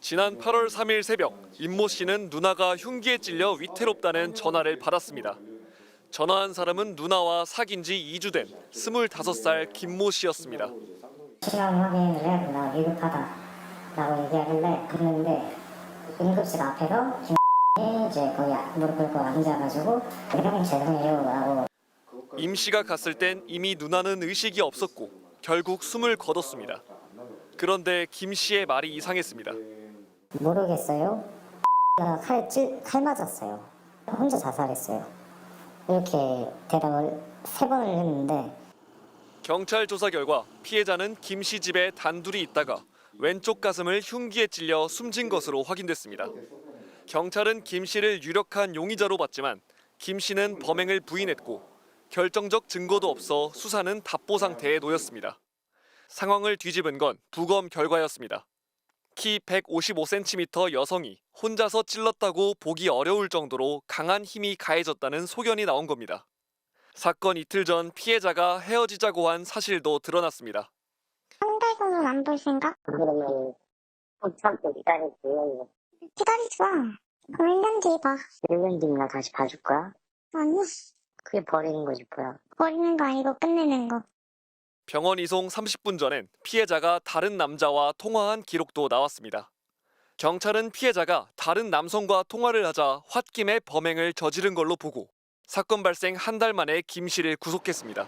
지난 8월 3일 새벽 임모 씨는 누나가 흉기에 찔려 위태롭다는 전화를 받았습니다. 전화한 사람은 누나와 사귄 지 2주 된 25살 김모 씨였습니다. 시간 확인을 해 누나가 위급하다라고 얘기하길래 그랬는데 응급실 앞에서 김이 이제 거기 무릎 꿇고 앉아가지고 형님 죄송해요라고. 임 씨가 갔을 땐 이미 누나는 의식이 없었고 결국 숨을 거뒀습니다. 그런데 김 씨의 말이 이상했습니다. 모르겠어요. 칼 맞았어요. 혼자 자살했어요. 이렇게 대답을 3번을 했는데 경찰 조사 결과 피해자는 김 씨 집에 단둘이 있다가 왼쪽 가슴을 흉기에 찔려 숨진 것으로 확인됐습니다. 경찰은 김 씨를 유력한 용의자로 봤지만 김 씨는 범행을 부인했고 결정적 증거도 없어 수사는 답보 상태에 놓였습니다. 상황을 뒤집은 건 부검 결과였습니다. 키 155cm 여성이 혼자서 찔렀다고 보기 어려울 정도로 강한 힘이 가해졌다는 소견이 나온 겁니다. 사건 이틀 전 피해자가 헤어지자고 한 사실도 드러났습니다. 상대손은 안 볼 생각? 그러면 못 참고 기다리지. 기다리지 마. 그럼 1년 뒤에 봐. 1년 뒤면 나 다시 봐줄 거야? 아니. 그게 버리는 거지 뭐야. 버리는 거 아니고 끝내는 거. 병원 이송 30분 전엔 피해자가 다른 남자와 통화한 기록도 나왔습니다. 경찰은 피해자가 다른 남성과 통화를 하자 홧김에 범행을 저지른 걸로 보고 사건 발생 한 달 만에 김 씨를 구속했습니다.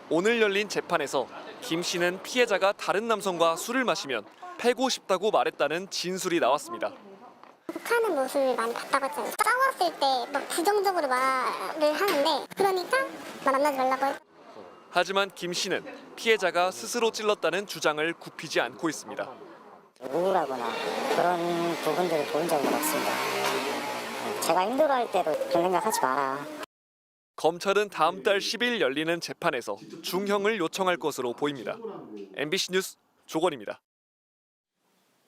오늘 열린 재판에서 김 씨는 피해자가 다른 남성과 술을 마시면 패고 싶다고 말했다는 진술이 나왔습니다. 하는 모습을 많이 봤다고 했잖아요. 싸웠을 때 막 부정적으로 말을 하는데 그러니까 만나지 말라고 했 하지만 김 씨는 피해자가 스스로 찔렀다는 주장을 굽히지 않고 있습니다. 우울하거나 그런 부분들을 본 적은 없습니다. 제가 힘들어할 때도 그런 생각하지 마라. 검찰은 다음 달 10일 열리는 재판에서 중형을 요청할 것으로 보입니다. MBC 뉴스 조건입니다.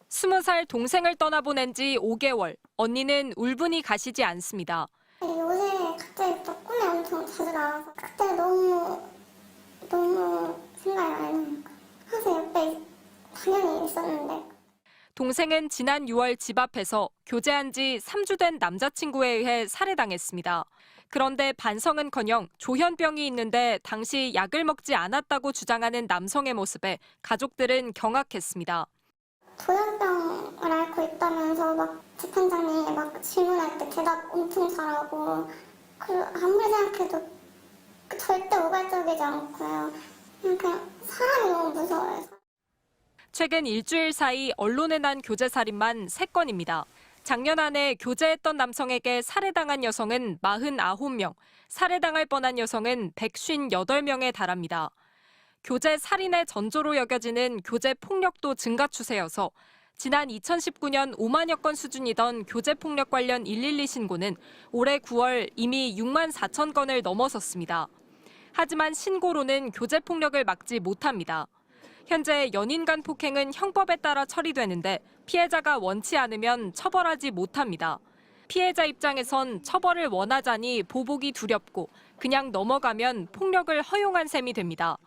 20살 동생을 떠나보낸 지 5개월, 언니는 울분이 가시지 않습니다. 요새 갑자기 또 꿈에 엄청 자주 나와서 그때 너무 생각이 안 나는 거예요. 항상 옆에 당연히 있었는데. 동생은 지난 6월 집 앞에서 교제한 지 3주 된 남자친구에 의해 살해당했습니다. 그런데 반성은커녕 조현병이 있는데 당시 약을 먹지 않았다고 주장하는 남성의 모습에 가족들은 경악했습니다. 조현병을 앓고 있다면서 막 재판장이 막 질문할 때 대답 엄청 잘하고 아무리 생각해도 절대 우발적이지 않고요. 그냥 사람이 너무 무서워요. 최근 일주일 사이 언론에 난 교제살인만 3건입니다. 작년 한 해 교제했던 남성에게 살해당한 여성은 49명, 살해당할 뻔한 여성은 158명에 달합니다. 교제 살인의 전조로 여겨지는 교제 폭력도 증가 추세여서 지난 2019년 5만여 건 수준이던 교제 폭력 관련 112 신고는 올해 9월 이미 6만 4천 건을 넘어섰습니다. 하지만 신고로는 교제 폭력을 막지 못합니다. 현재 연인 간 폭행은 형법에 따라 처리되는데 피해자가 원치 않으면 처벌하지 못합니다. 피해자 입장에선 처벌을 원하자니 보복이 두렵고 그냥 넘어가면 폭력을 허용한 셈이 됩니다.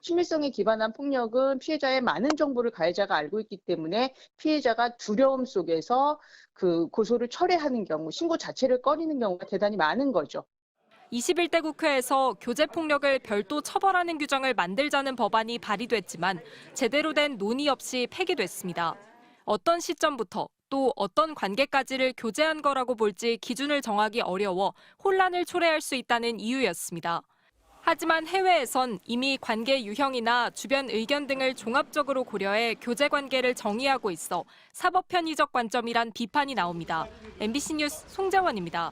친밀성에 기반한 폭력은 피해자의 많은 정보를 가해자가 알고 있기 때문에 피해자가 두려움 속에서 그 고소를 철회하는 경우, 신고 자체를 꺼리는 경우가 대단히 많은 거죠. 21대 국회에서 교제폭력을 별도 처벌하는 규정을 만들자는 법안이 발의됐지만 제대로 된 논의 없이 폐기됐습니다. 어떤 시점부터 또 어떤 관계까지를 교제한 거라고 볼지 기준을 정하기 어려워 혼란을 초래할 수 있다는 이유였습니다. 하지만 해외에선 이미 관계 유형이나 주변 의견 등을 종합적으로 고려해 교제 관계를 정의하고 있어 사법 편의적 관점이란 비판이 나옵니다. MBC 뉴스 송재원입니다.